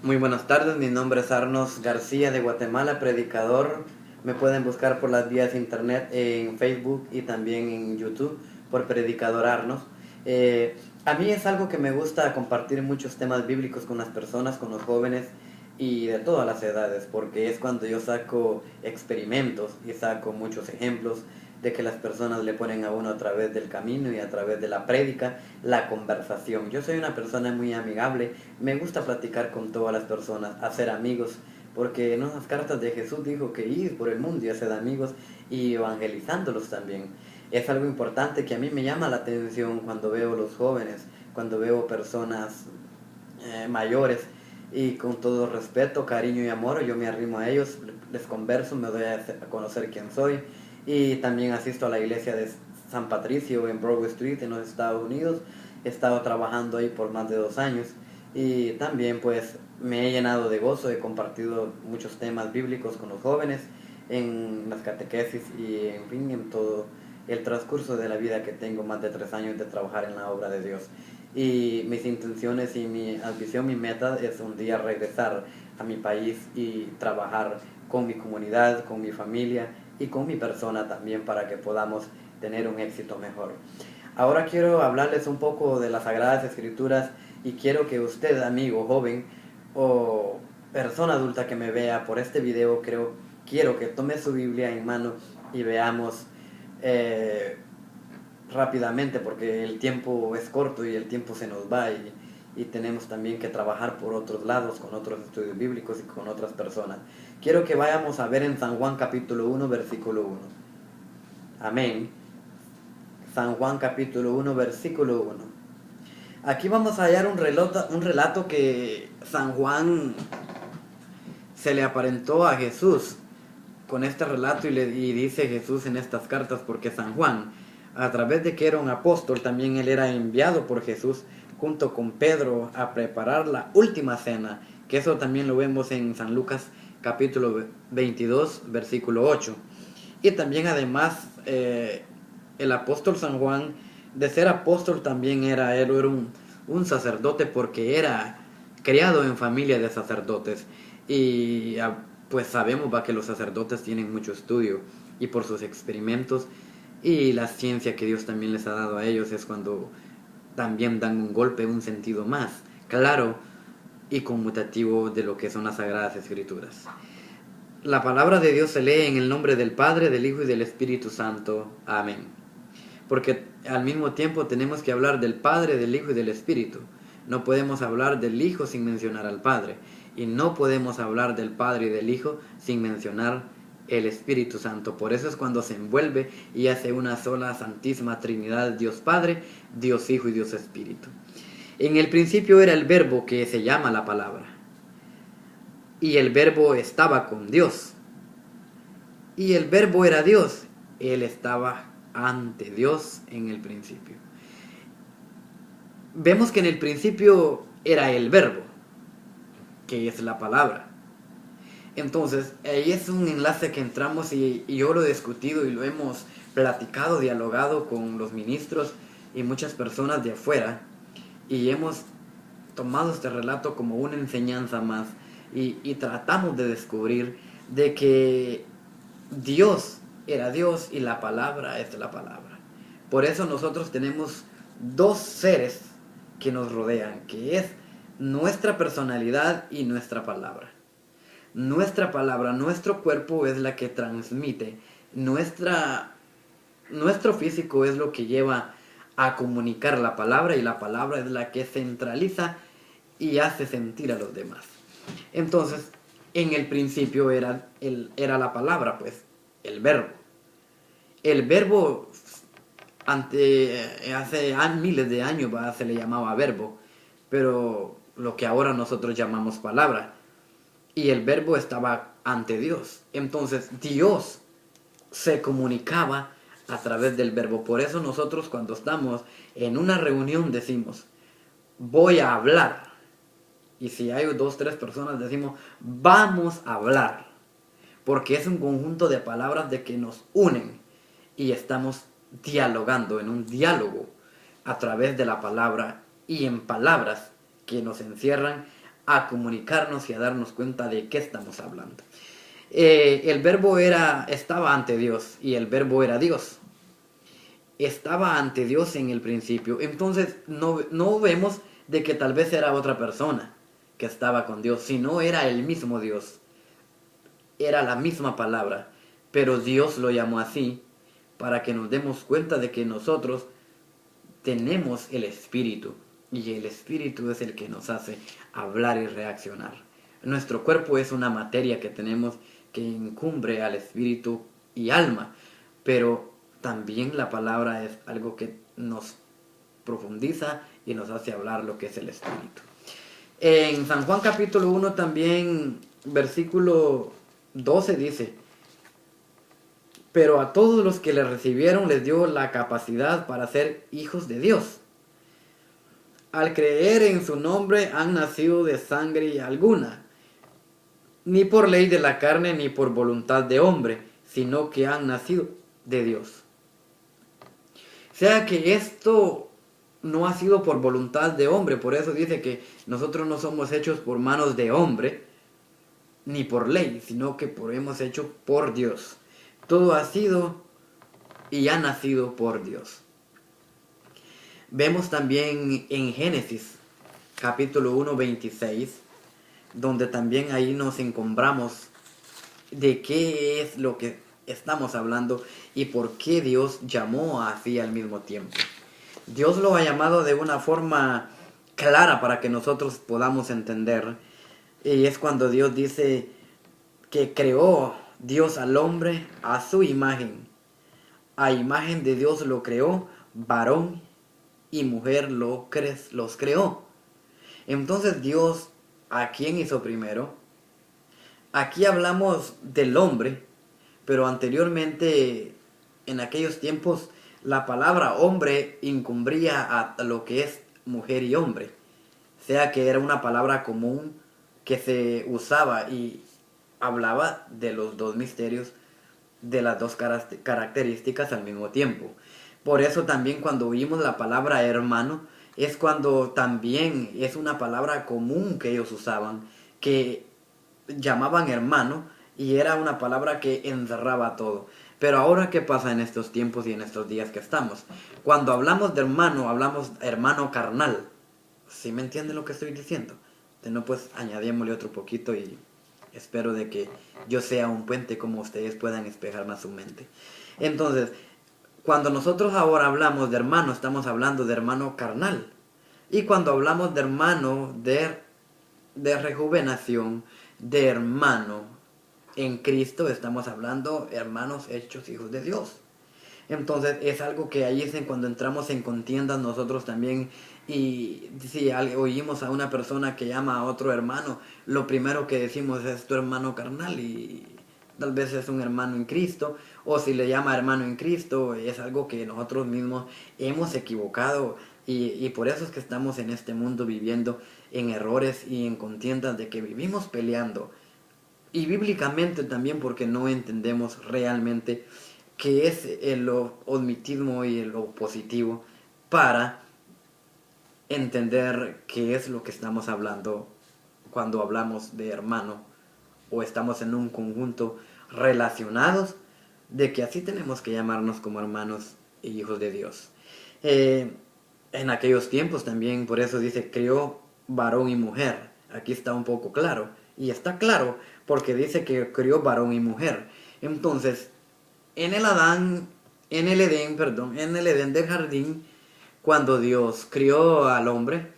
Muy buenas tardes, mi nombre es Arnos García de Guatemala, predicador. Me pueden buscar por las vías de internet en Facebook y también en YouTube por Predicador Arnos. A mí es algo que me gusta compartir muchos temas bíblicos con las personas, con los jóvenes y de todas las edades, porque es cuando yo saco experimentos y saco muchos ejemplos de que las personas le ponen a uno a través del camino y a través de la prédica, la conversación. Yo soy una persona muy amigable, me gusta platicar con todas las personas, hacer amigos, porque en unas cartas de Jesús dijo que ir por el mundo y hacer amigos y evangelizándolos también. Es algo importante que a mí me llama la atención cuando veo los jóvenes, cuando veo personas mayores, y con todo respeto, cariño y amor yo me arrimo a ellos, les converso, me doy a conocer quién soy, y también asisto a la iglesia de San Patricio en Broadway Street en los Estados Unidos. He estado trabajando ahí por más de 2 años y también pues me he llenado de gozo, he compartido muchos temas bíblicos con los jóvenes en las catequesis y en fin en todo el transcurso de la vida que tengo, más de 3 años de trabajar en la obra de Dios. Y mis intenciones y mi ambición, mi meta es un día regresar a mi país y trabajar con mi comunidad, con mi familia y con mi persona también para que podamos tener un éxito mejor. Ahora quiero hablarles un poco de las Sagradas Escrituras y quiero que usted, amigo joven o persona adulta que me vea por este video, quiero que tome su Biblia en mano y veamos eh, rápidamente, porque el tiempo es corto y el tiempo se nos va, y tenemos también que trabajar por otros lados, con otros estudios bíblicos y con otras personas. Quiero que vayamos a ver en San Juan capítulo 1, versículo 1. Amén. San Juan capítulo 1, versículo 1. Aquí vamos a hallar un relato que San Juan se le aparentó a Jesús con este relato, y dice Jesús en estas cartas, porque San Juan, a través de que era un apóstol, también él era enviado por Jesús junto con Pedro a preparar la última cena, que eso también lo vemos en San Lucas capítulo 22, versículo 8. Y también además el apóstol San Juan, de ser apóstol, también él era un sacerdote, porque era criado en familia de sacerdotes. Y pues sabemos que los sacerdotes tienen mucho estudio, y por sus experimentos y la ciencia que Dios también les ha dado a ellos es cuando también dan un golpe, un sentido más claro y conmutativo de lo que son las Sagradas Escrituras. La palabra de Dios se lee en el nombre del Padre, del Hijo y del Espíritu Santo. Amén. Porque al mismo tiempo tenemos que hablar del Padre, del Hijo y del Espíritu. No podemos hablar del Hijo sin mencionar al Padre. Y no podemos hablar del Padre y del Hijo sin mencionar el Espíritu Santo. Por eso es cuando se envuelve y hace una sola Santísima Trinidad, Dios Padre, Dios Hijo y Dios Espíritu. En el principio era el Verbo, que se llama la palabra. Y el Verbo estaba con Dios. Y el Verbo era Dios. Él estaba ante Dios en el principio. Vemos que en el principio era el Verbo, que es la palabra. Entonces, ahí es un enlace que entramos, y yo lo he discutido y lo hemos platicado, dialogado con los ministros y muchas personas de afuera, y hemos tomado este relato como una enseñanza más, y tratamos de descubrir de que Dios era Dios y la palabra es la palabra. Por eso nosotros tenemos dos seres que nos rodean, que es nuestra personalidad y nuestra palabra. Nuestra palabra, nuestro cuerpo es la que transmite, nuestro físico es lo que lleva a comunicar la palabra, y la palabra es la que centraliza y hace sentir a los demás. Entonces, en el principio era la palabra, pues, el verbo. El verbo hace miles de años se le llamaba verbo, pero lo que ahora nosotros llamamos palabra. Y el verbo estaba ante Dios. Entonces Dios se comunicaba a través del verbo. Por eso nosotros, cuando estamos en una reunión, decimos, voy a hablar. Y si hay 2, 3 personas, decimos, vamos a hablar. Porque es un conjunto de palabras de que nos unen y estamos dialogando en un diálogo a través de la palabra y en palabras que nos encierran a comunicarnos y a darnos cuenta de qué estamos hablando. El verbo estaba ante Dios y el verbo era Dios. Estaba ante Dios en el principio. Entonces no vemos de que tal vez era otra persona que estaba con Dios, sino era el mismo Dios. Era la misma palabra, pero Dios lo llamó así para que nos demos cuenta de que nosotros tenemos el Espíritu y el Espíritu es el que nos hace hablar y reaccionar. Nuestro cuerpo es una materia que tenemos que encumbre al Espíritu y alma, pero también la palabra es algo que nos profundiza y nos hace hablar lo que es el Espíritu. En San Juan capítulo 1 también, versículo 12 dice: pero a todos los que le recibieron les dio la capacidad para ser hijos de Dios. Al creer en su nombre han nacido de sangre alguna, ni por ley de la carne ni por voluntad de hombre, sino que han nacido de Dios. O sea que esto no ha sido por voluntad de hombre, por eso dice que nosotros no somos hechos por manos de hombre, ni por ley, sino que hemos hecho por Dios. Todo ha sido y ha nacido por Dios. Vemos también en Génesis, capítulo 1, 26, donde también ahí nos encumbramos de qué es lo que estamos hablando y por qué Dios llamó así al mismo tiempo. Dios lo ha llamado de una forma clara para que nosotros podamos entender. Y es cuando Dios dice que creó Dios al hombre a su imagen. A imagen de Dios lo creó, varón y mujer los creó. Entonces Dios, ¿a quién hizo primero? Aquí hablamos del hombre, pero anteriormente, en aquellos tiempos, la palabra hombre incumbría a lo que es mujer y hombre. O sea que era una palabra común que se usaba y hablaba de los dos misterios, de las dos características al mismo tiempo. Por eso también cuando oímos la palabra hermano, es cuando también es una palabra común que ellos usaban, que llamaban hermano, y era una palabra que encerraba todo. Pero ahora, ¿qué pasa en estos tiempos y en estos días que estamos? Cuando hablamos de hermano, hablamos hermano carnal. ¿Sí me entienden lo que estoy diciendo? No, pues añadémosle otro poquito y espero de que yo sea un puente como ustedes puedan despejar más su mente. Entonces, cuando nosotros ahora hablamos de hermano, estamos hablando de hermano carnal. Y cuando hablamos de hermano de rejuvenación, de hermano en Cristo, estamos hablando hermanos hechos hijos de Dios. Entonces es algo que ahí es cuando entramos en contiendas nosotros también, y si oímos a una persona que llama a otro hermano, lo primero que decimos es tu hermano carnal, y tal vez es un hermano en Cristo, o si le llama hermano en Cristo, es algo que nosotros mismos hemos equivocado, y por eso es que estamos en este mundo viviendo en errores y en contiendas de que vivimos peleando. Y bíblicamente también porque no entendemos realmente qué es el omnitismo y el positivo para entender qué es lo que estamos hablando cuando hablamos de hermano o estamos en un conjunto relacionados, de que así tenemos que llamarnos como hermanos e hijos de Dios. En aquellos tiempos también, por eso dice, creó varón y mujer. Aquí está un poco claro. Y está claro porque dice que creó varón y mujer. Entonces, en el Edén del jardín, cuando Dios crió al hombre,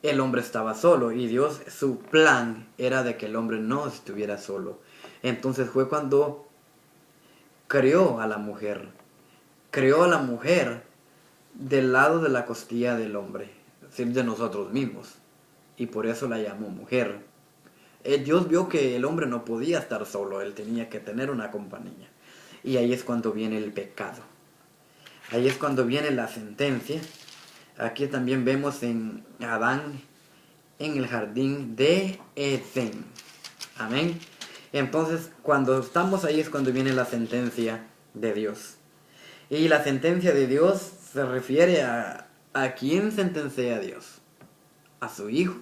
el hombre estaba solo y Dios, su plan era de que el hombre no estuviera solo. Entonces fue cuando creó a la mujer. Creó a la mujer del lado de la costilla del hombre, es decir, de nosotros mismos. Y por eso la llamó mujer. Dios vio que el hombre no podía estar solo, él tenía que tener una compañía. Y ahí es cuando viene el pecado. Ahí es cuando viene la sentencia. Aquí también vemos en Adán en el jardín de Edén. Amén. Entonces, cuando estamos ahí es cuando viene la sentencia de Dios. Y la sentencia de Dios se refiere a quién sentencia a Dios. A su Hijo,